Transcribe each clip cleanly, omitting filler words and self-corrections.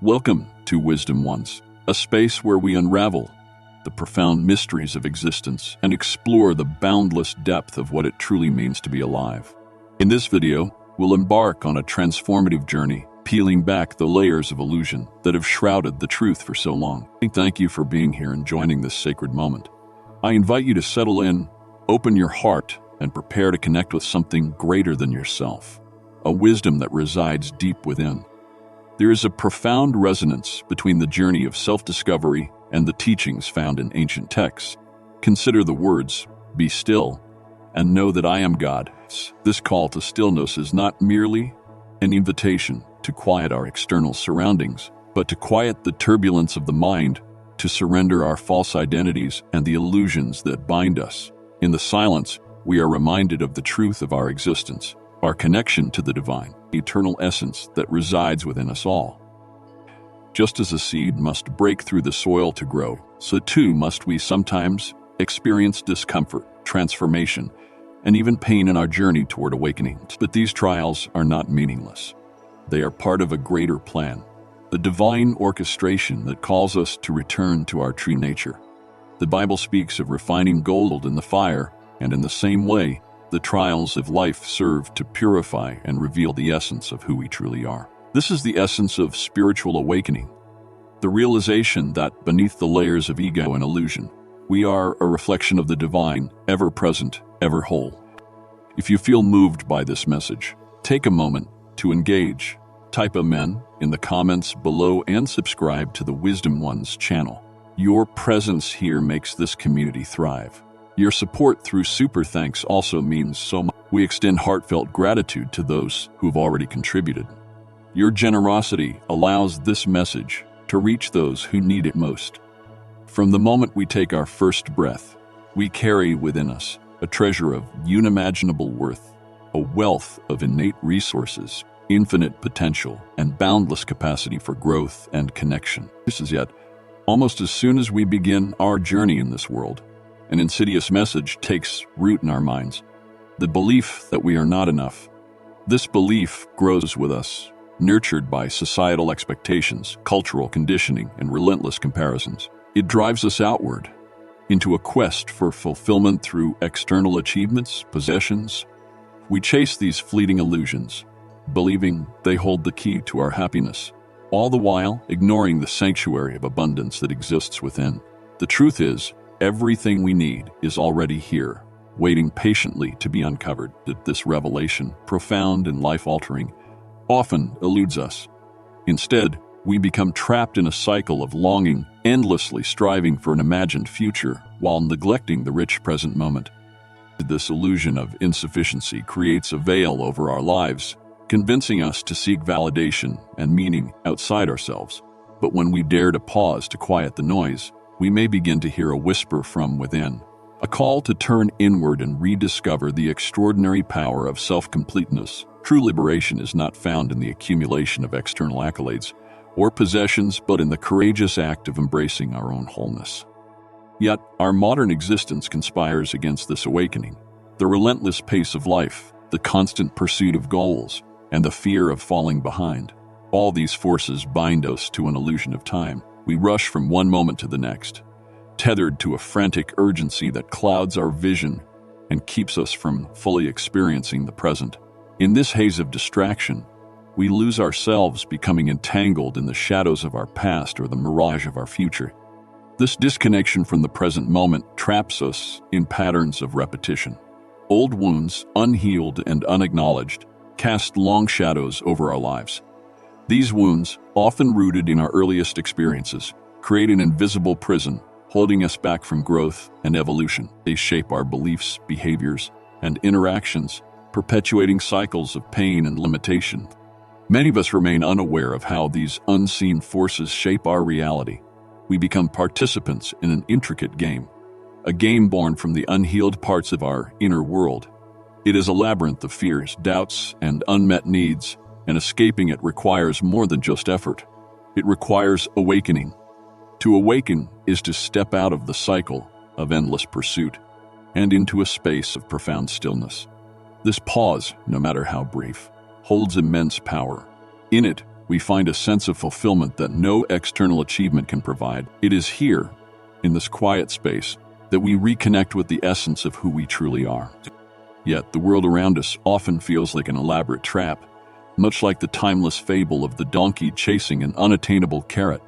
Welcome to Wisdom Ones, a space where we unravel the profound mysteries of existence and explore the boundless depth of what it truly means to be alive. In this video, we'll embark on a transformative journey, peeling back the layers of illusion that have shrouded the truth for so long. Thank you for being here and joining this sacred moment. I invite you to settle in, open your heart, and prepare to connect with something greater than yourself, a wisdom that resides deep within. There is a profound resonance between the journey of self-discovery and the teachings found in ancient texts. Consider the words, "Be still, and know that I am God." This call to stillness is not merely an invitation to quiet our external surroundings, but to quiet the turbulence of the mind, to surrender our false identities and the illusions that bind us. In the silence, we are reminded of the truth of our existence, our connection to the divine, eternal essence that resides within us all. Just as a seed must break through the soil to grow, so too must we sometimes experience discomfort, transformation, and even pain in our journey toward awakening. But these trials are not meaningless. They are part of a greater plan, a divine orchestration that calls us to return to our true nature. The Bible speaks of refining gold in the fire, and in the same way, the trials of life serve to purify and reveal the essence of who we truly are. This is the essence of spiritual awakening, the realization that beneath the layers of ego and illusion, we are a reflection of the divine, ever present, ever whole. If you feel moved by this message, take a moment to engage. Type Amen in the comments below and subscribe to the Wisdom Ones channel. Your presence here makes this community thrive. Your support through super thanks also means so much. We extend heartfelt gratitude to those who have already contributed. Your generosity allows this message to reach those who need it most. From the moment we take our first breath, we carry within us a treasure of unimaginable worth, a wealth of innate resources, infinite potential, and boundless capacity for growth and connection. This is yet, almost as soon as we begin our journey in this world, an insidious message takes root in our minds, the belief that we are not enough. This belief grows with us, nurtured by societal expectations, cultural conditioning, and relentless comparisons. It drives us outward, into a quest for fulfillment through external achievements, possessions. We chase these fleeting illusions, believing they hold the key to our happiness, all the while ignoring the sanctuary of abundance that exists within. The truth is, everything we need is already here, waiting patiently to be uncovered. This revelation, profound and life-altering, often eludes us. Instead, we become trapped in a cycle of longing, endlessly striving for an imagined future while neglecting the rich present moment. This illusion of insufficiency creates a veil over our lives, convincing us to seek validation and meaning outside ourselves. But when we dare to pause to quiet the noise, we may begin to hear a whisper from within, a call to turn inward and rediscover the extraordinary power of self-completeness. True liberation is not found in the accumulation of external accolades or possessions, but in the courageous act of embracing our own wholeness. Yet, our modern existence conspires against this awakening. The relentless pace of life, the constant pursuit of goals, and the fear of falling behind. All these forces bind us to an illusion of time. We rush from one moment to the next, tethered to a frantic urgency that clouds our vision and keeps us from fully experiencing the present. In this haze of distraction, we lose ourselves, becoming entangled in the shadows of our past or the mirage of our future. This disconnection from the present moment traps us in patterns of repetition. Old wounds, unhealed and unacknowledged, cast long shadows over our lives. These wounds, often rooted in our earliest experiences, create an invisible prison, holding us back from growth and evolution. They shape our beliefs, behaviors, and interactions, perpetuating cycles of pain and limitation. Many of us remain unaware of how these unseen forces shape our reality. We become participants in an intricate game, a game born from the unhealed parts of our inner world. It is a labyrinth of fears, doubts, and unmet needs, and escaping it requires more than just effort. It requires awakening. To awaken is to step out of the cycle of endless pursuit and into a space of profound stillness. This pause, no matter how brief, holds immense power. In it, we find a sense of fulfillment that no external achievement can provide. It is here, in this quiet space, that we reconnect with the essence of who we truly are. Yet, the world around us often feels like an elaborate trap, much like the timeless fable of the donkey chasing an unattainable carrot.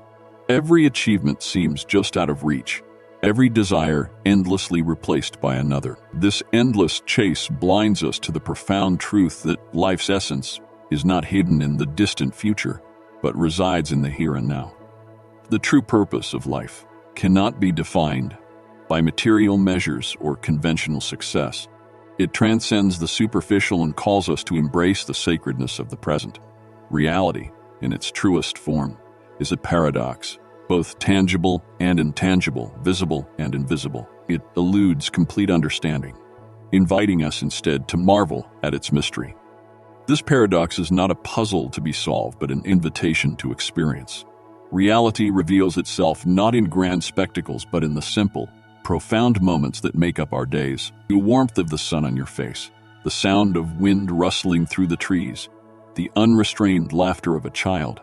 Every achievement seems just out of reach, every desire endlessly replaced by another. This endless chase blinds us to the profound truth that life's essence is not hidden in the distant future, but resides in the here and now. The true purpose of life cannot be defined by material measures or conventional success. It transcends the superficial and calls us to embrace the sacredness of the present. Reality, in its truest form, is a paradox, both tangible and intangible, visible and invisible. It eludes complete understanding, inviting us instead to marvel at its mystery. This paradox is not a puzzle to be solved, but an invitation to experience. Reality reveals itself not in grand spectacles, but in the simple, profound moments that make up our days. The warmth of the sun on your face, the sound of wind rustling through the trees, the unrestrained laughter of a child.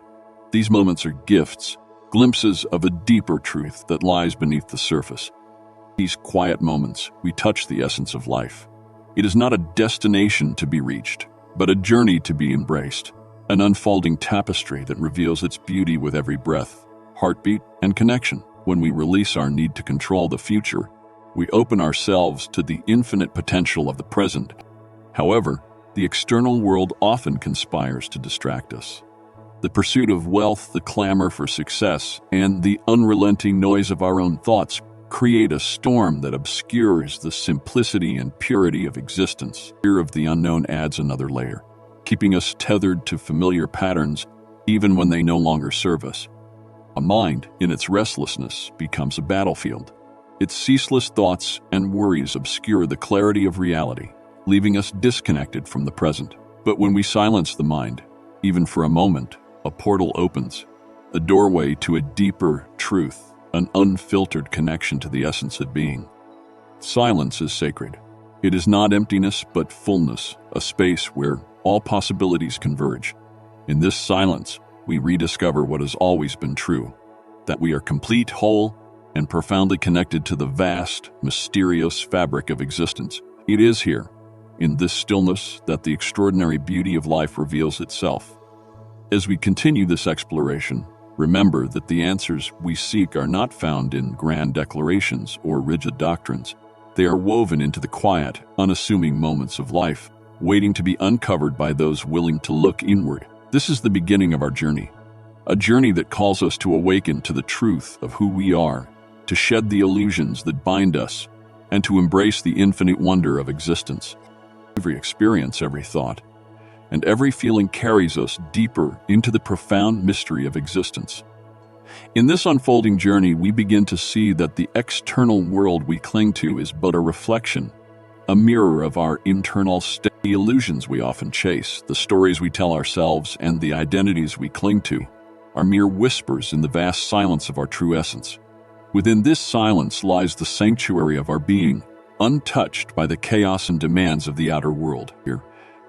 These moments are gifts, glimpses of a deeper truth that lies beneath the surface. These quiet moments, we touch the essence of life. It is not a destination to be reached, but a journey to be embraced, an unfolding tapestry that reveals its beauty with every breath, heartbeat, and connection. When we release our need to control the future, we open ourselves to the infinite potential of the present. However, the external world often conspires to distract us. The pursuit of wealth, the clamor for success, and the unrelenting noise of our own thoughts create a storm that obscures the simplicity and purity of existence. Fear of the unknown adds another layer, keeping us tethered to familiar patterns even when they no longer serve us. A mind, in its restlessness, becomes a battlefield. Its ceaseless thoughts and worries obscure the clarity of reality, leaving us disconnected from the present. But when we silence the mind, even for a moment, a portal opens, a doorway to a deeper truth, an unfiltered connection to the essence of being. Silence is sacred. It is not emptiness, but fullness, a space where all possibilities converge. In this silence, we rediscover what has always been true, that we are complete, whole, and profoundly connected to the vast, mysterious fabric of existence. It is here, in this stillness, that the extraordinary beauty of life reveals itself. As we continue this exploration, remember that the answers we seek are not found in grand declarations or rigid doctrines. They are woven into the quiet, unassuming moments of life, waiting to be uncovered by those willing to look inward. This is the beginning of our journey, a journey that calls us to awaken to the truth of who we are, to shed the illusions that bind us, and to embrace the infinite wonder of existence. Every experience, every thought, and every feeling carries us deeper into the profound mystery of existence. In this unfolding journey, we begin to see that the external world we cling to is but a reflection, a mirror of our internal state. The illusions we often chase, the stories we tell ourselves, and the identities we cling to are mere whispers in the vast silence of our true essence. Within this silence lies the sanctuary of our being, untouched by the chaos and demands of the outer world. Here,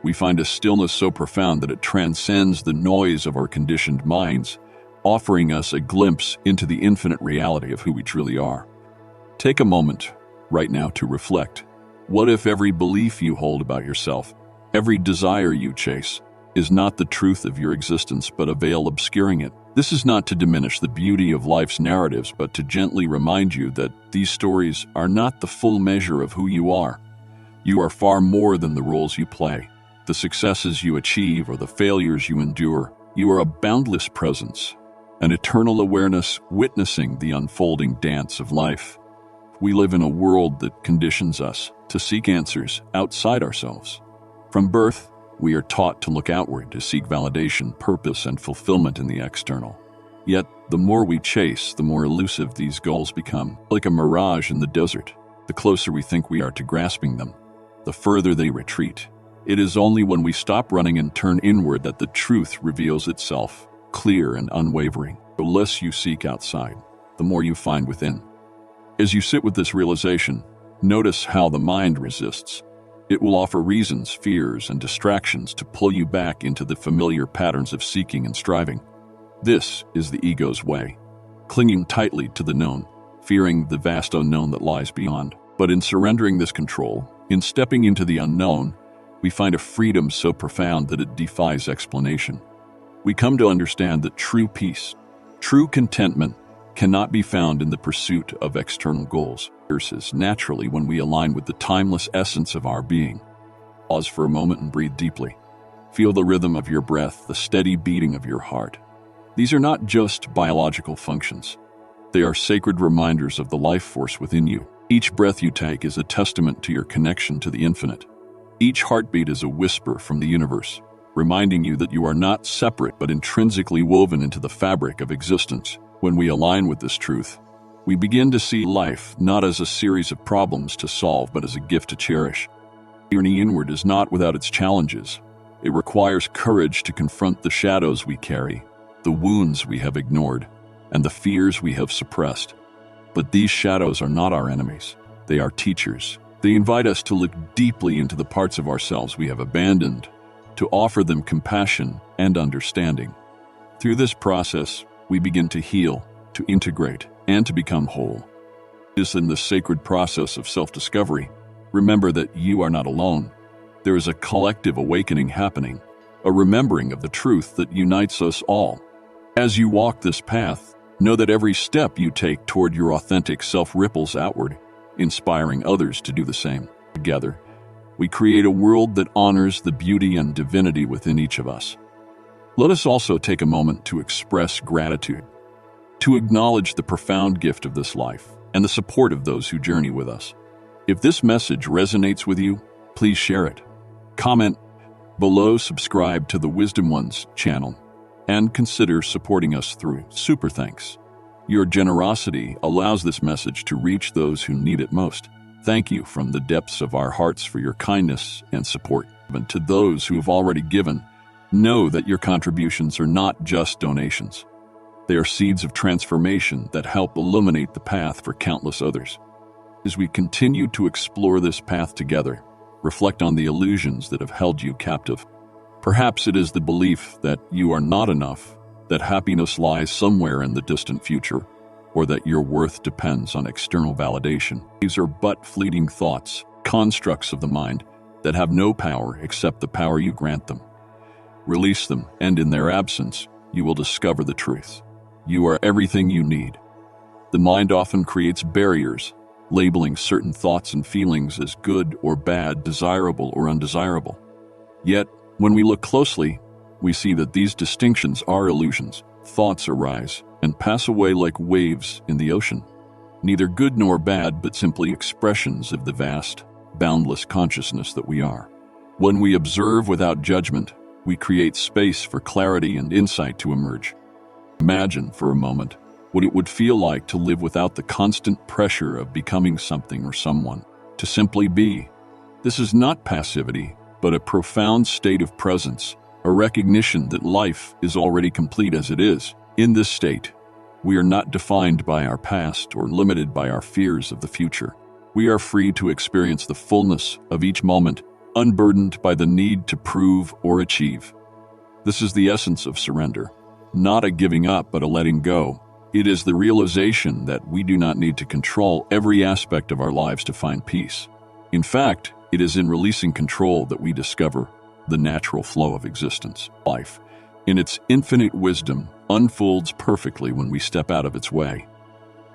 we find a stillness so profound that it transcends the noise of our conditioned minds, offering us a glimpse into the infinite reality of who we truly are. Take a moment right now to reflect. What if every belief you hold about yourself, every desire you chase, is not the truth of your existence but a veil obscuring it? This is not to diminish the beauty of life's narratives, but to gently remind you that these stories are not the full measure of who you are. You are far more than the roles you play, the successes you achieve, or the failures you endure. You are a boundless presence, an eternal awareness witnessing the unfolding dance of life. We live in a world that conditions us to seek answers outside ourselves. From birth, we are taught to look outward, to seek validation, purpose, and fulfillment in the external. Yet, the more we chase, the more elusive these goals become. Like a mirage in the desert, the closer we think we are to grasping them, the further they retreat. It is only when we stop running and turn inward that the truth reveals itself, clear and unwavering. The less you seek outside, the more you find within. As you sit with this realization, notice how the mind resists. It will offer reasons, fears, and distractions to pull you back into the familiar patterns of seeking and striving. This is the ego's way, clinging tightly to the known, fearing the vast unknown that lies beyond. But in surrendering this control, in stepping into the unknown, we find a freedom so profound that it defies explanation. We come to understand that true peace, true contentment, cannot be found in the pursuit of external goals. It naturally when we align with the timeless essence of our being. Pause for a moment and breathe deeply. Feel the rhythm of your breath, the steady beating of your heart. These are not just biological functions. They are sacred reminders of the life force within you. Each breath you take is a testament to your connection to the infinite. Each heartbeat is a whisper from the universe, reminding you that you are not separate but intrinsically woven into the fabric of existence. When we align with this truth, we begin to see life not as a series of problems to solve but as a gift to cherish. The journey inward is not without its challenges. It requires courage to confront the shadows we carry, the wounds we have ignored, and the fears we have suppressed. But these shadows are not our enemies. They are teachers. They invite us to look deeply into the parts of ourselves we have abandoned, to offer them compassion and understanding. Through this process, we begin to heal, to integrate, and to become whole. It is in the sacred process of self-discovery. Remember that you are not alone. There is a collective awakening happening, a remembering of the truth that unites us all. As you walk this path, know that every step you take toward your authentic self ripples outward, inspiring others to do the same. Together, we create a world that honors the beauty and divinity within each of us. Let us also take a moment to express gratitude, to acknowledge the profound gift of this life and the support of those who journey with us. If this message resonates with you, please share it. Comment below, subscribe to the Wisdom Ones channel, and consider supporting us through Super Thanks. Your generosity allows this message to reach those who need it most. Thank you from the depths of our hearts for your kindness and support. And to those who have already given, know that your contributions are not just donations. They are seeds of transformation that help illuminate the path for countless others. As we continue to explore this path together, reflect on the illusions that have held you captive. Perhaps it is the belief that you are not enough, that happiness lies somewhere in the distant future, or that your worth depends on external validation. These are but fleeting thoughts, constructs of the mind that have no power except the power you grant them. Release them, and in their absence, you will discover the truth. You are everything you need. The mind often creates barriers, labeling certain thoughts and feelings as good or bad, desirable or undesirable. Yet, when we look closely, we see that these distinctions are illusions. Thoughts arise and pass away like waves in the ocean, neither good nor bad, but simply expressions of the vast, boundless consciousness that we are. When we observe without judgment, we create space for clarity and insight to emerge. Imagine for a moment what it would feel like to live without the constant pressure of becoming something or someone, to simply be. This is not passivity, but a profound state of presence, a recognition that life is already complete as it is. In this state, we are not defined by our past or limited by our fears of the future. We are free to experience the fullness of each moment, unburdened by the need to prove or achieve. This is the essence of surrender, not a giving up but a letting go. It is the realization that we do not need to control every aspect of our lives to find peace. In fact, it is in releasing control that we discover the natural flow of existence. Life, in its infinite wisdom, unfolds perfectly when we step out of its way.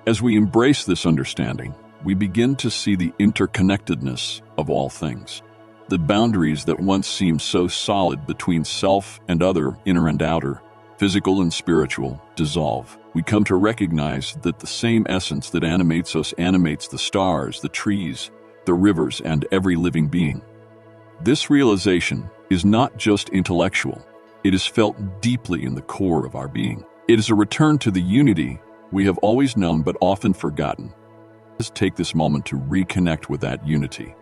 As we embrace this understanding, we begin to see the interconnectedness of all things. The boundaries that once seemed so solid between self and other, inner and outer, physical and spiritual, dissolve. We come to recognize that the same essence that animates us animates the stars, the trees, the rivers, and every living being. This realization is not just intellectual. It is felt deeply in the core of our being. It is a return to the unity we have always known but often forgotten. Let's take this moment to reconnect with that unity.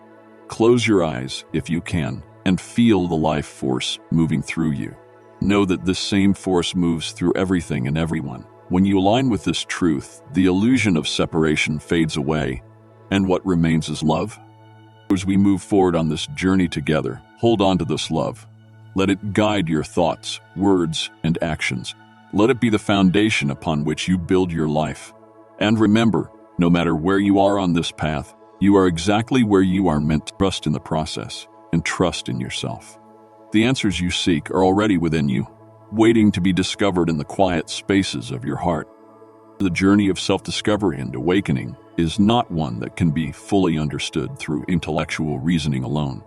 Close your eyes, if you can, and feel the life force moving through you. Know that this same force moves through everything and everyone. When you align with this truth, the illusion of separation fades away, and what remains is love. As we move forward on this journey together, hold on to this love. Let it guide your thoughts, words, and actions. Let it be the foundation upon which you build your life. And remember, no matter where you are on this path, you are exactly where you are meant to. Trust in the process and trust in yourself. The answers you seek are already within you, waiting to be discovered in the quiet spaces of your heart. The journey of self-discovery and awakening is not one that can be fully understood through intellectual reasoning alone.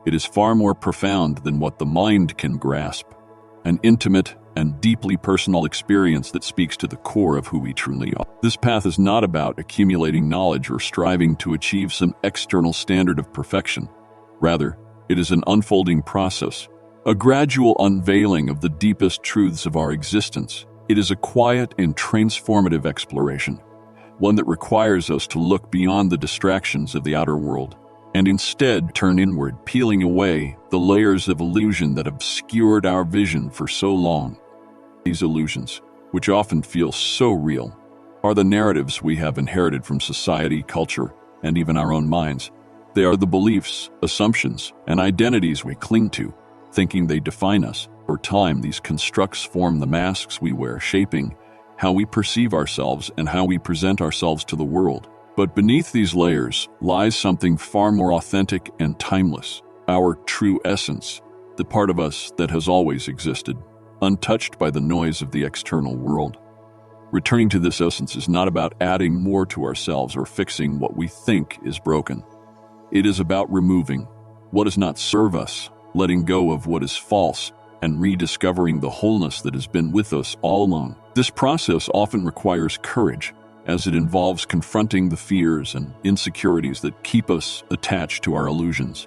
It is far more profound than what the mind can grasp, an intimate and deeply personal experience that speaks to the core of who we truly are. This path is not about accumulating knowledge or striving to achieve some external standard of perfection. Rather, it is an unfolding process, a gradual unveiling of the deepest truths of our existence. It is a quiet and transformative exploration, one that requires us to look beyond the distractions of the outer world and instead turn inward, peeling away the layers of illusion that obscured our vision for so long. These illusions, which often feel so real, are the narratives we have inherited from society, culture, and even our own minds. They are the beliefs, assumptions, and identities we cling to, thinking they define us. Over time, these constructs form the masks we wear, shaping how we perceive ourselves and how we present ourselves to the world. But beneath these layers lies something far more authentic and timeless, our true essence, the part of us that has always existed, untouched by the noise of the external world. Returning to this essence is not about adding more to ourselves or fixing what we think is broken. It is about removing what does not serve us, letting go of what is false, and rediscovering the wholeness that has been with us all along. This process often requires courage, as it involves confronting the fears and insecurities that keep us attached to our illusions.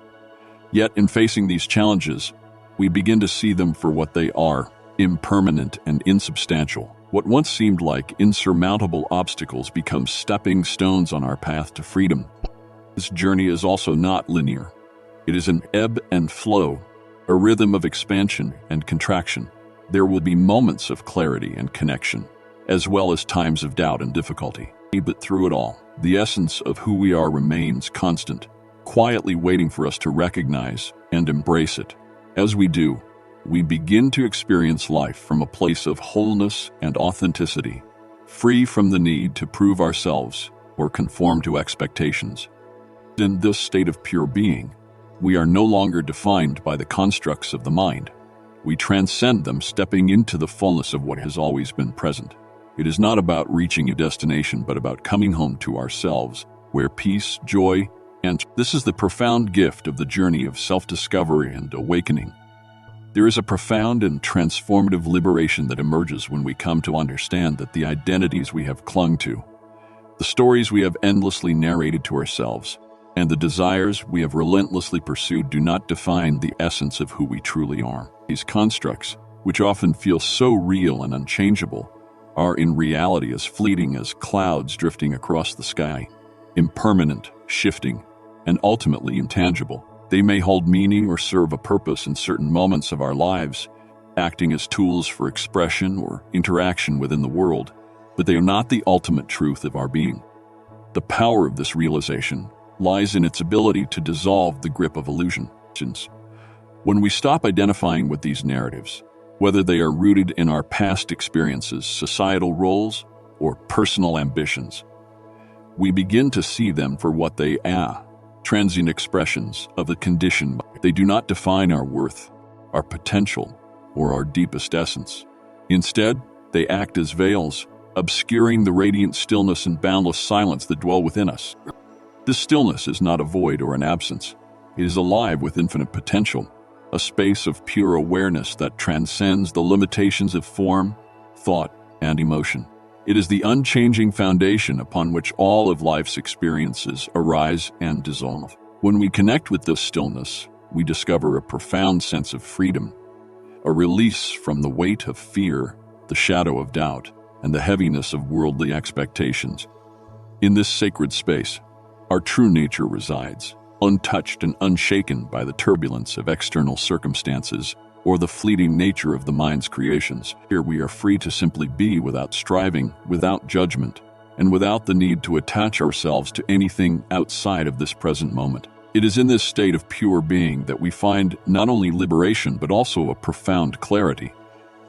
Yet, in facing these challenges, we begin to see them for what they are, impermanent and insubstantial. What once seemed like insurmountable obstacles become stepping stones on our path to freedom. This journey is also not linear. It is an ebb and flow, a rhythm of expansion and contraction. There will be moments of clarity and connection, as well as times of doubt and difficulty. But through it all, the essence of who we are remains constant, quietly waiting for us to recognize and embrace it. As we do, we begin to experience life from a place of wholeness and authenticity, free from the need to prove ourselves or conform to expectations. In this state of pure being, we are no longer defined by the constructs of the mind. We transcend them, stepping into the fullness of what has always been present. It is not about reaching a destination, but about coming home to ourselves, where peace, joy, and this is the profound gift of the journey of self-discovery and awakening. There is a profound and transformative liberation that emerges when we come to understand that the identities we have clung to, the stories we have endlessly narrated to ourselves, and the desires we have relentlessly pursued do not define the essence of who we truly are. These constructs, which often feel so real and unchangeable, are in reality as fleeting as clouds drifting across the sky, impermanent, shifting, and ultimately intangible. They may hold meaning or serve a purpose in certain moments of our lives, acting as tools for expression or interaction within the world, but they are not the ultimate truth of our being. The power of this realization lies in its ability to dissolve the grip of illusions. When we stop identifying with these narratives, whether they are rooted in our past experiences, societal roles, or personal ambitions, we begin to see them for what they are, transient expressions of the condition. They do not define our worth, our potential, or our deepest essence. Instead, they act as veils, obscuring the radiant stillness and boundless silence that dwell within us. This stillness is not a void or an absence. It is alive with infinite potential, a space of pure awareness that transcends the limitations of form, thought, and emotion. It is the unchanging foundation upon which all of life's experiences arise and dissolve. When we connect with this stillness, we discover a profound sense of freedom, a release from the weight of fear, the shadow of doubt, and the heaviness of worldly expectations. In this sacred space, our true nature resides, untouched and unshaken by the turbulence of external circumstances or the fleeting nature of the mind's creations. Here we are free to simply be without striving, without judgment, and without the need to attach ourselves to anything outside of this present moment. It is in this state of pure being that we find not only liberation but also a profound clarity,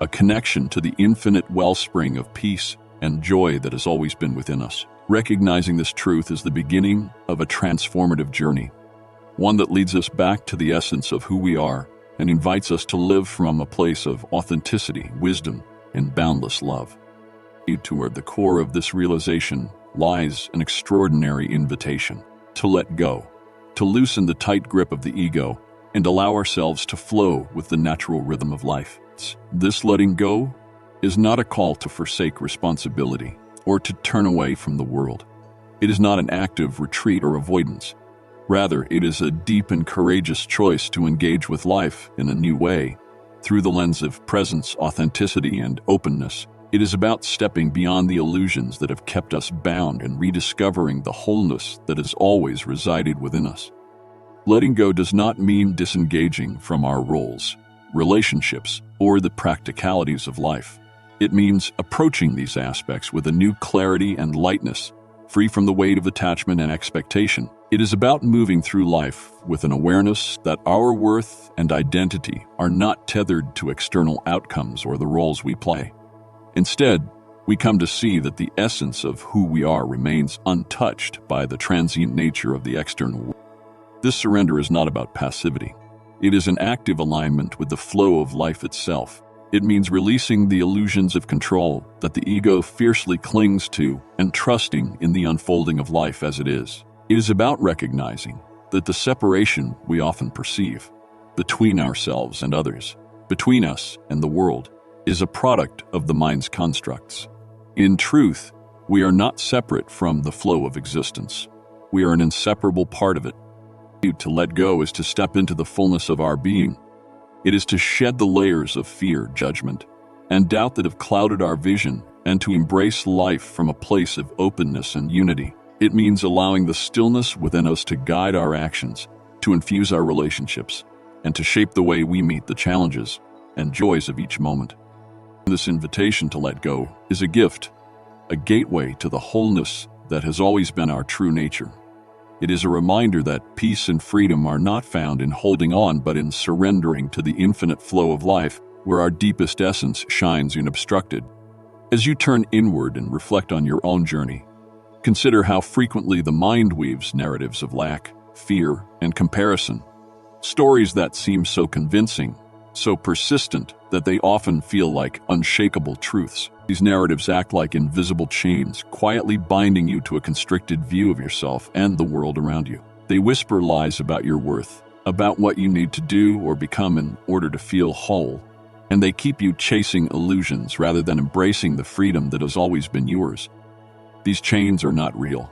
a connection to the infinite wellspring of peace and joy that has always been within us. Recognizing this truth is the beginning of a transformative journey, one that leads us back to the essence of who we are and invites us to live from a place of authenticity, wisdom, and boundless love. Toward the core of this realization lies an extraordinary invitation to let go, to loosen the tight grip of the ego and allow ourselves to flow with the natural rhythm of life. This letting go is not a call to forsake responsibility or to turn away from the world. It is not an act of retreat or avoidance. Rather, it is a deep and courageous choice to engage with life in a new way, through the lens of presence, authenticity, and openness. It is about stepping beyond the illusions that have kept us bound and rediscovering the wholeness that has always resided within us. Letting go does not mean disengaging from our roles, relationships, or the practicalities of life. It means approaching these aspects with a new clarity and lightness, free from the weight of attachment and expectation. It is about moving through life with an awareness that our worth and identity are not tethered to external outcomes or the roles we play. Instead, we come to see that the essence of who we are remains untouched by the transient nature of the external world. This surrender is not about passivity. It is an active alignment with the flow of life itself. It means releasing the illusions of control that the ego fiercely clings to and trusting in the unfolding of life as it is. It is about recognizing that the separation we often perceive between ourselves and others, between us and the world, is a product of the mind's constructs. In truth, we are not separate from the flow of existence. We are an inseparable part of it. To let go is to step into the fullness of our being. It is to shed the layers of fear, judgment, and doubt that have clouded our vision, and to embrace life from a place of openness and unity. It means allowing the stillness within us to guide our actions, to infuse our relationships, and to shape the way we meet the challenges and joys of each moment. This invitation to let go is a gift, a gateway to the wholeness that has always been our true nature. It is a reminder that peace and freedom are not found in holding on but in surrendering to the infinite flow of life where our deepest essence shines unobstructed. As you turn inward and reflect on your own journey, consider how frequently the mind weaves narratives of lack, fear, and comparison. Stories that seem so convincing, so persistent that they often feel like unshakable truths. These narratives act like invisible chains, quietly binding you to a constricted view of yourself and the world around you. They whisper lies about your worth, about what you need to do or become in order to feel whole, and they keep you chasing illusions rather than embracing the freedom that has always been yours. These chains are not real.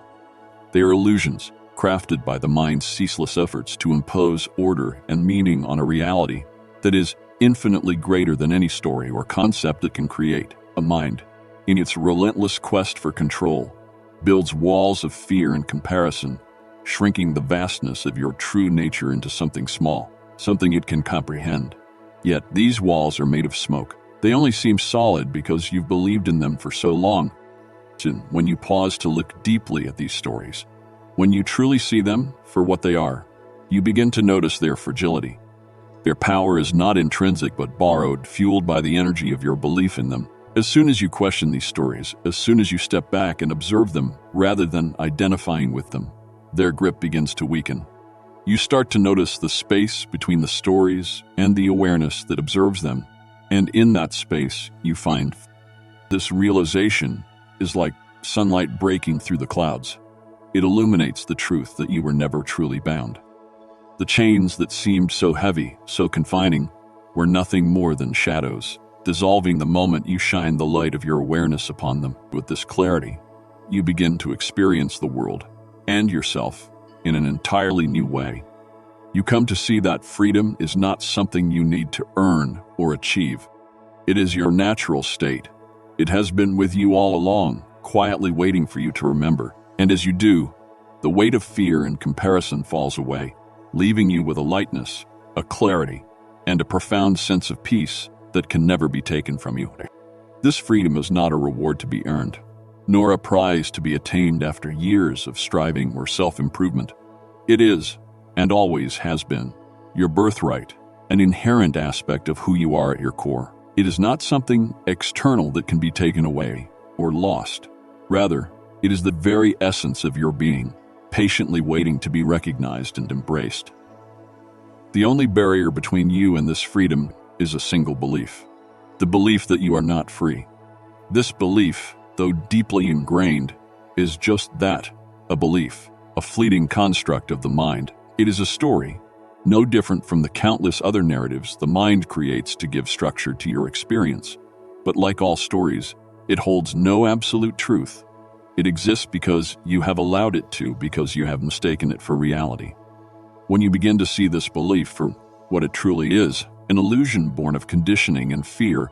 They are illusions, crafted by the mind's ceaseless efforts to impose order and meaning on a reality that is infinitely greater than any story or concept it can create. A mind, in its relentless quest for control, builds walls of fear and comparison, shrinking the vastness of your true nature into something small, something it can comprehend. Yet these walls are made of smoke. They only seem solid because you've believed in them for so long. When you pause to look deeply at these stories, when you truly see them for what they are, you begin to notice their fragility. Their power is not intrinsic but borrowed, fueled by the energy of your belief in them. As soon as you question these stories, as soon as you step back and observe them rather than identifying with them, their grip begins to weaken. You start to notice the space between the stories and the awareness that observes them, and in that space you find this realization is like sunlight breaking through the clouds. It illuminates the truth that you were never truly bound. The chains that seemed so heavy, so confining, were nothing more than shadows, dissolving the moment you shine the light of your awareness upon them. With this clarity, you begin to experience the world and yourself in an entirely new way. You come to see that freedom is not something you need to earn or achieve. It is your natural state. It has been with you all along, quietly waiting for you to remember. And as you do, the weight of fear and comparison falls away, leaving you with a lightness, a clarity, and a profound sense of peace that can never be taken from you. This freedom is not a reward to be earned, nor a prize to be attained after years of striving or self-improvement. It is, and always has been, your birthright, an inherent aspect of who you are at your core. It is not something external that can be taken away or lost. Rather, it is the very essence of your being, patiently waiting to be recognized and embraced. The only barrier between you and this freedom is a single belief: the belief that you are not free. This belief, though deeply ingrained, is just that, a belief, a fleeting construct of the mind. It is a story, no different from the countless other narratives the mind creates to give structure to your experience. But like all stories, it holds no absolute truth. It exists because you have allowed it to, because you have mistaken it for reality. When you begin to see this belief for what it truly is, an illusion born of conditioning and fear,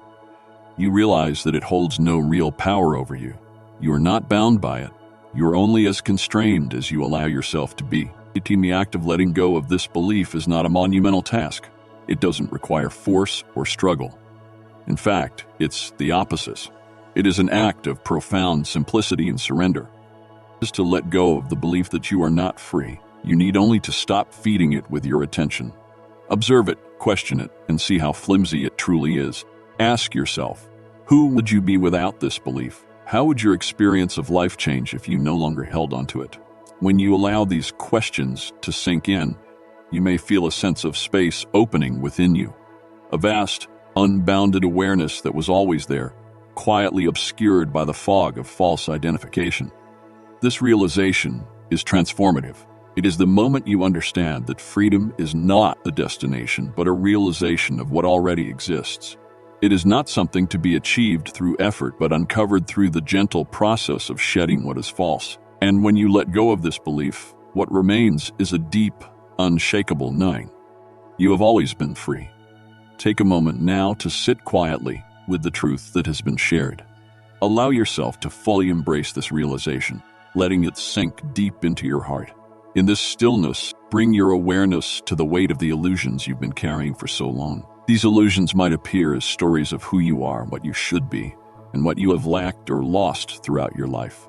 you realize that it holds no real power over you. You are not bound by it. You are only as constrained as you allow yourself to be. The act of letting go of this belief is not a monumental task. It doesn't require force or struggle. In fact, it's the opposite. It is an act of profound simplicity and surrender. It is to let go of the belief that you are not free. You need only to stop feeding it with your attention. Observe it, question it, and see how flimsy it truly is. Ask yourself, who would you be without this belief? How would your experience of life change if you no longer held onto it? When you allow these questions to sink in, you may feel a sense of space opening within you, a vast, unbounded awareness that was always there, quietly obscured by the fog of false identification. This realization is transformative. It is the moment you understand that freedom is not a destination, but a realization of what already exists. It is not something to be achieved through effort, but uncovered through the gentle process of shedding what is false. And when you let go of this belief, what remains is a deep, unshakable knowing. You have always been free. Take a moment now to sit quietly with the truth that has been shared. Allow yourself to fully embrace this realization, letting it sink deep into your heart. In this stillness, bring your awareness to the weight of the illusions you've been carrying for so long. These illusions might appear as stories of who you are, what you should be, and what you have lacked or lost throughout your life.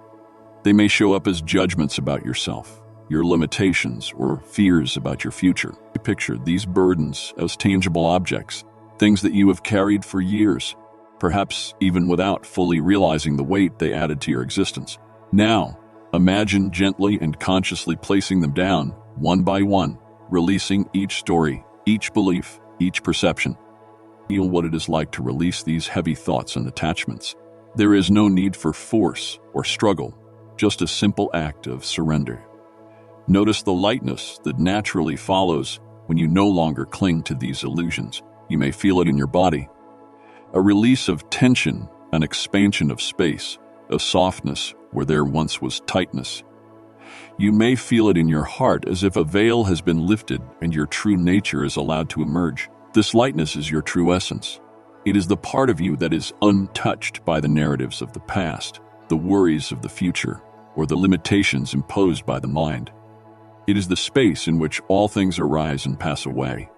They may show up as judgments about yourself, your limitations, or fears about your future. Picture these burdens as tangible objects, things that you have carried for years, perhaps even without fully realizing the weight they added to your existence. Now, imagine gently and consciously placing them down, one by one, releasing each story, each belief, each perception. Feel what it is like to release these heavy thoughts and attachments. There is no need for force or struggle, just a simple act of surrender. Notice the lightness that naturally follows when you no longer cling to these illusions. You may feel it in your body. A release of tension, an expansion of space, a softness where there once was tightness. You may feel it in your heart, as if a veil has been lifted and your true nature is allowed to emerge. This lightness is your true essence. It is the part of you that is untouched by the narratives of the past, the worries of the future, or the limitations imposed by the mind. It is the space in which all things arise and pass away,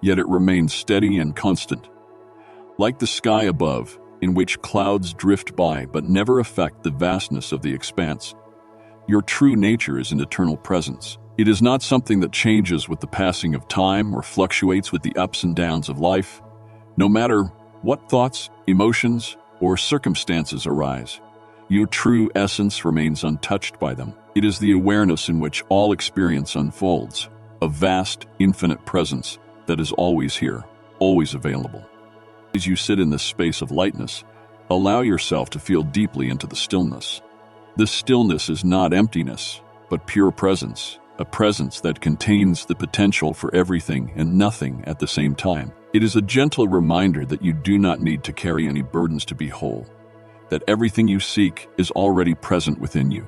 yet it remains steady and constant. Like the sky above, in which clouds drift by but never affect the vastness of the expanse, your true nature is an eternal presence. It is not something that changes with the passing of time or fluctuates with the ups and downs of life. No matter what thoughts, emotions, or circumstances arise, your true essence remains untouched by them. It is the awareness in which all experience unfolds, a vast, infinite presence that is always here, always available. As you sit in this space of lightness, allow yourself to feel deeply into the stillness. This stillness is not emptiness, but pure presence, a presence that contains the potential for everything and nothing at the same time. It is a gentle reminder that you do not need to carry any burdens to be whole, that everything you seek is already present within you.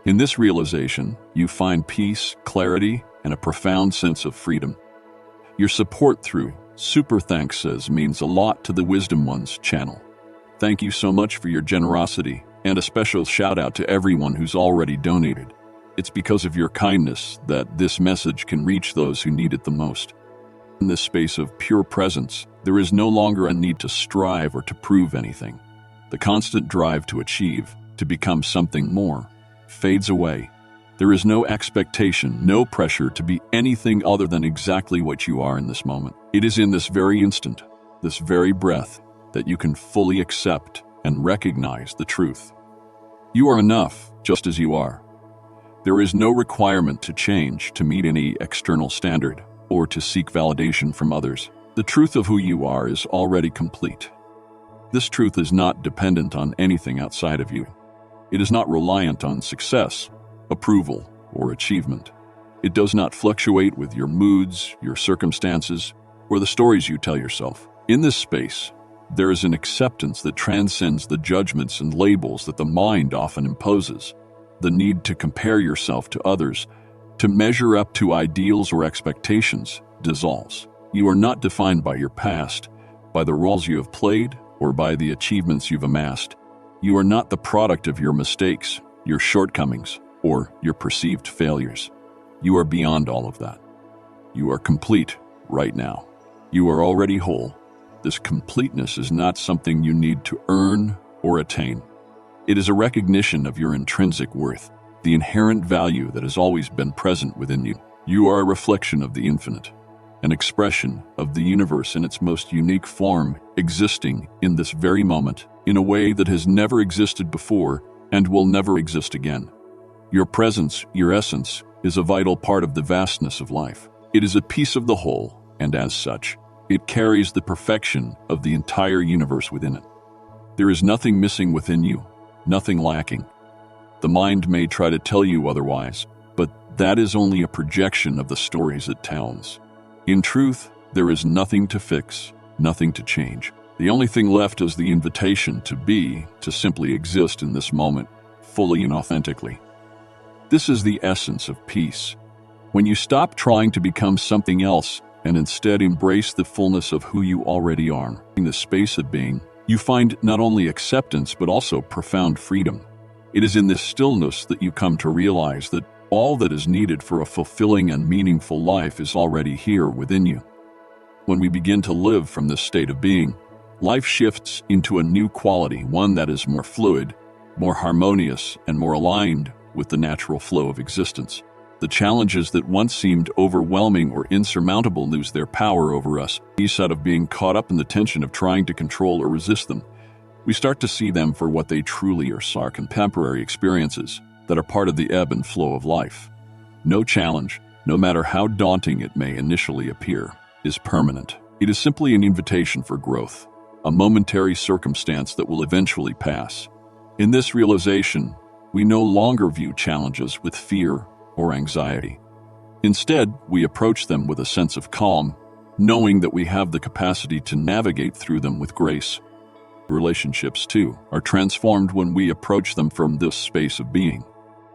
In this realization, you find peace, clarity, and a profound sense of freedom. Your support through Super Thanks says means a lot to the Wisdom Ones channel. Thank you so much for your generosity, and a special shout out to everyone who's already donated. It's because of your kindness that this message can reach those who need it the most. In this space of pure presence, there is no longer a need to strive or to prove anything. The constant drive to achieve, to become something more, fades away. There is no expectation, no pressure to be anything other than exactly what you are in this moment. It is in this very instant, this very breath, that you can fully accept and recognize the truth. You are enough just as you are. There is no requirement to change to meet any external standard or to seek validation from others. The truth of who you are is already complete. This truth is not dependent on anything outside of you. It is not reliant on success, approval, or achievement. It does not fluctuate with your moods, your circumstances, or the stories you tell yourself. In this space, there is an acceptance that transcends the judgments and labels that the mind often imposes. The need to compare yourself to others, to measure up to ideals or expectations, dissolves. You are not defined by your past, by the roles you have played, or by the achievements you've amassed. You are not the product of your mistakes, your shortcomings, or your perceived failures. You are beyond all of that. You are complete right now. You are already whole. This completeness is not something you need to earn or attain. It is a recognition of your intrinsic worth, the inherent value that has always been present within you. You are a reflection of the infinite, an expression of the universe in its most unique form, existing in this very moment in a way that has never existed before and will never exist again. Your presence, your essence, is a vital part of the vastness of life. It is a piece of the whole, and as such, it carries the perfection of the entire universe within it. There is nothing missing within you, nothing lacking. The mind may try to tell you otherwise, but that is only a projection of the stories it tells. In truth, there is nothing to fix, nothing to change. The only thing left is the invitation to be, to simply exist in this moment, fully and authentically. This is the essence of peace. When you stop trying to become something else and instead embrace the fullness of who you already are, in the space of being, you find not only acceptance but also profound freedom. It is in this stillness that you come to realize that all that is needed for a fulfilling and meaningful life is already here within you. When we begin to live from this state of being, life shifts into a new quality, one that is more fluid, more harmonious, and more aligned with the natural flow of existence. The challenges that once seemed overwhelming or insurmountable lose their power over us. Instead of being caught up in the tension of trying to control or resist them, we start to see them for what they truly are, contemporary experiences that are part of the ebb and flow of life. No challenge, no matter how daunting it may initially appear, is permanent. It is simply an invitation for growth, a momentary circumstance that will eventually pass. In this realization, we no longer view challenges with fear or anxiety. Instead, we approach them with a sense of calm, knowing that we have the capacity to navigate through them with grace. Relationships, too, are transformed when we approach them from this space of being.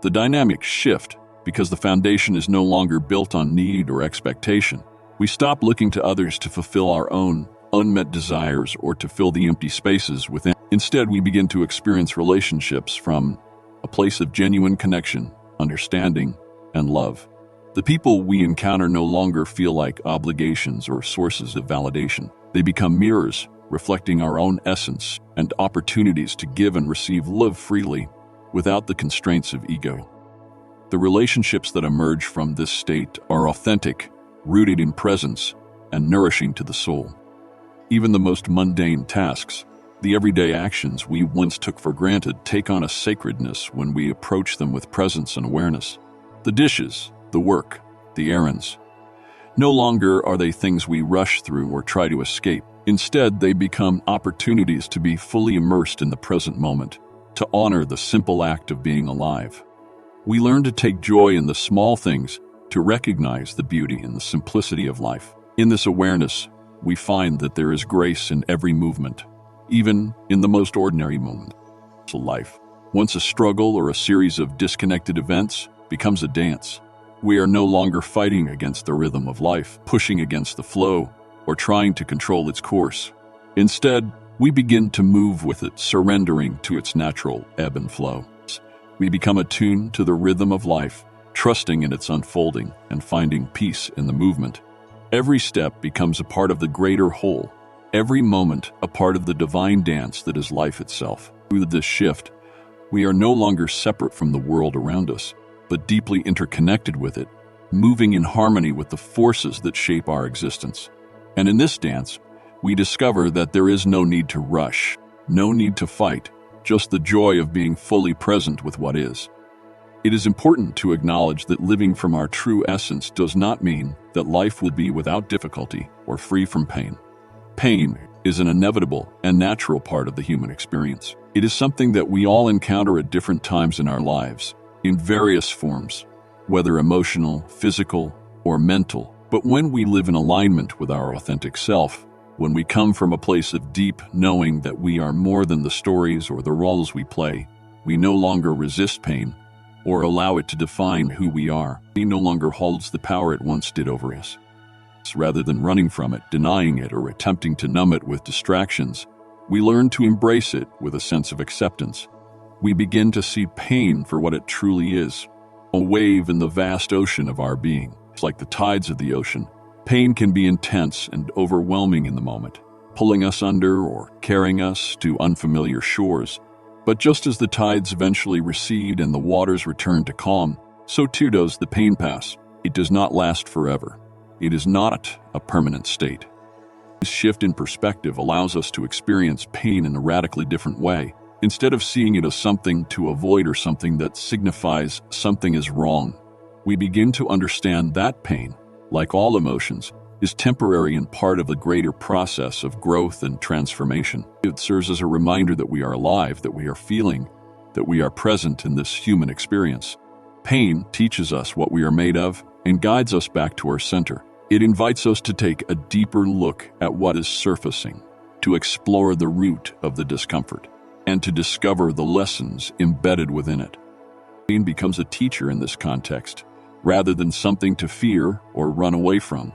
The dynamics shift because the foundation is no longer built on need or expectation. We stop looking to others to fulfill our own unmet desires or to fill the empty spaces within. Instead, we begin to experience relationships from a place of genuine connection, understanding, and love. The people we encounter no longer feel like obligations or sources of validation. They become mirrors, reflecting our own essence and opportunities to give and receive love freely without the constraints of ego. The relationships that emerge from this state are authentic, rooted in presence, and nourishing to the soul. Even the most mundane tasks, the everyday actions we once took for granted, take on a sacredness when we approach them with presence and awareness. The dishes, the work, the errands. No longer are they things we rush through or try to escape. Instead, they become opportunities to be fully immersed in the present moment, to honor the simple act of being alive. We learn to take joy in the small things, to recognize the beauty and the simplicity of life. In this awareness, we find that there is grace in every movement, even in the most ordinary moment. So life, once a struggle or a series of disconnected events, becomes a dance. We are no longer fighting against the rhythm of life, pushing against the flow, or trying to control its course. Instead, we begin to move with it, surrendering to its natural ebb and flow. We become attuned to the rhythm of life, trusting in its unfolding and finding peace in the movement. Every step becomes a part of the greater whole, every moment a part of the divine dance that is life itself. Through this shift, we are no longer separate from the world around us. but deeply interconnected with it, moving in harmony with the forces that shape our existence. And in this dance, we discover that there is no need to rush, no need to fight, just the joy of being fully present with what is. It is important to acknowledge that living from our true essence does not mean that life will be without difficulty or free from pain. Pain is an inevitable and natural part of the human experience. It is something that we all encounter at different times in our lives, in various forms, whether emotional, physical, or mental. But when we live in alignment with our authentic self, when we come from a place of deep knowing that we are more than the stories or the roles we play, we no longer resist pain or allow it to define who we are. It no longer holds the power it once did over us. Rather than running from it, denying it, or attempting to numb it with distractions, we learn to embrace it with a sense of acceptance. We begin to see pain for what it truly is, a wave in the vast ocean of our being. It's like the tides of the ocean. Pain can be intense and overwhelming in the moment, pulling us under or carrying us to unfamiliar shores. But just as the tides eventually recede and the waters return to calm, so too does the pain pass. It does not last forever. It is not a permanent state. This shift in perspective allows us to experience pain in a radically different way. Instead of seeing it as something to avoid or something that signifies something is wrong, we begin to understand that pain, like all emotions, is temporary and part of the greater process of growth and transformation. It serves as a reminder that we are alive, that we are feeling, that we are present in this human experience. Pain teaches us what we are made of and guides us back to our center. It invites us to take a deeper look at what is surfacing, to explore the root of the discomfort, and to discover the lessons embedded within it. Pain becomes a teacher in this context, rather than something to fear or run away from.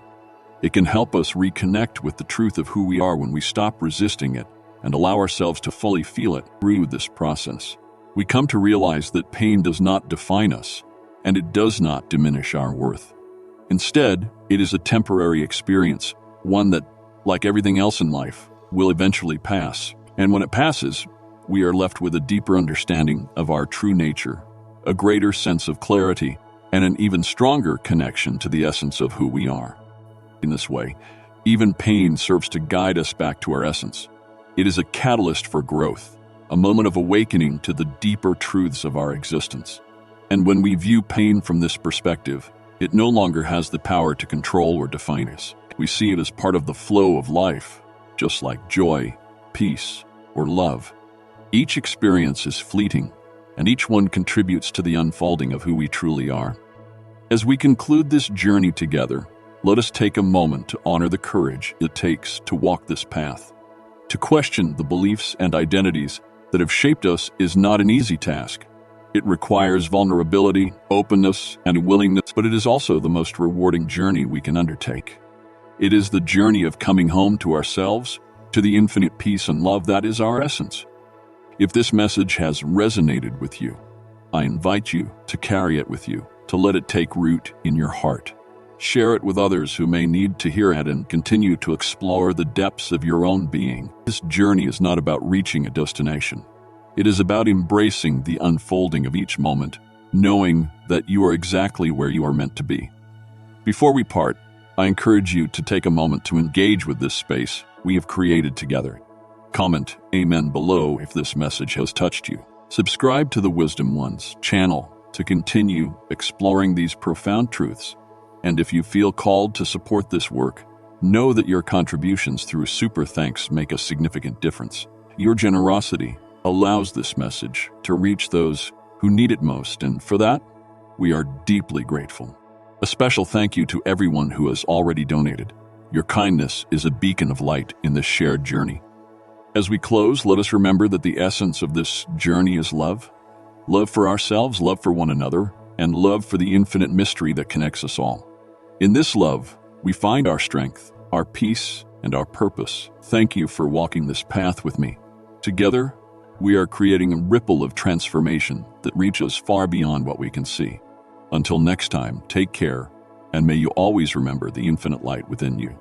It can help us reconnect with the truth of who we are when we stop resisting it and allow ourselves to fully feel it. Through this process, we come to realize that pain does not define us, and it does not diminish our worth. Instead, it is a temporary experience, one that, like everything else in life, will eventually pass. And when it passes, we are left with a deeper understanding of our true nature, a greater sense of clarity, and an even stronger connection to the essence of who we are. In this way, even pain serves to guide us back to our essence. It is a catalyst for growth, a moment of awakening to the deeper truths of our existence. And when we view pain from this perspective, it no longer has the power to control or define us. We see it as part of the flow of life, just like joy, peace, or love. Each experience is fleeting, and each one contributes to the unfolding of who we truly are. As we conclude this journey together, let us take a moment to honor the courage it takes to walk this path. To question the beliefs and identities that have shaped us is not an easy task. It requires vulnerability, openness, and willingness, but it is also the most rewarding journey we can undertake. It is the journey of coming home to ourselves, to the infinite peace and love that is our essence. If this message has resonated with you, I invite you to carry it with you, to let it take root in your heart. Share it with others who may need to hear it and continue to explore the depths of your own being. This journey is not about reaching a destination. It is about embracing the unfolding of each moment, knowing that you are exactly where you are meant to be. Before we part, I encourage you to take a moment to engage with this space we have created together. Comment Amen below if this message has touched you. Subscribe to the Wisdom Ones channel to continue exploring these profound truths. And if you feel called to support this work, know that your contributions through super thanks make a significant difference. Your generosity allows this message to reach those who need it most, and for that, we are deeply grateful. A special thank you to everyone who has already donated. Your kindness is a beacon of light in this shared journey. As we close, let us remember that the essence of this journey is love. Love for ourselves, love for one another, and love for the infinite mystery that connects us all. In this love, we find our strength, our peace, and our purpose. Thank you for walking this path with me. Together, we are creating a ripple of transformation that reaches far beyond what we can see. Until next time, take care, and may you always remember the infinite light within you.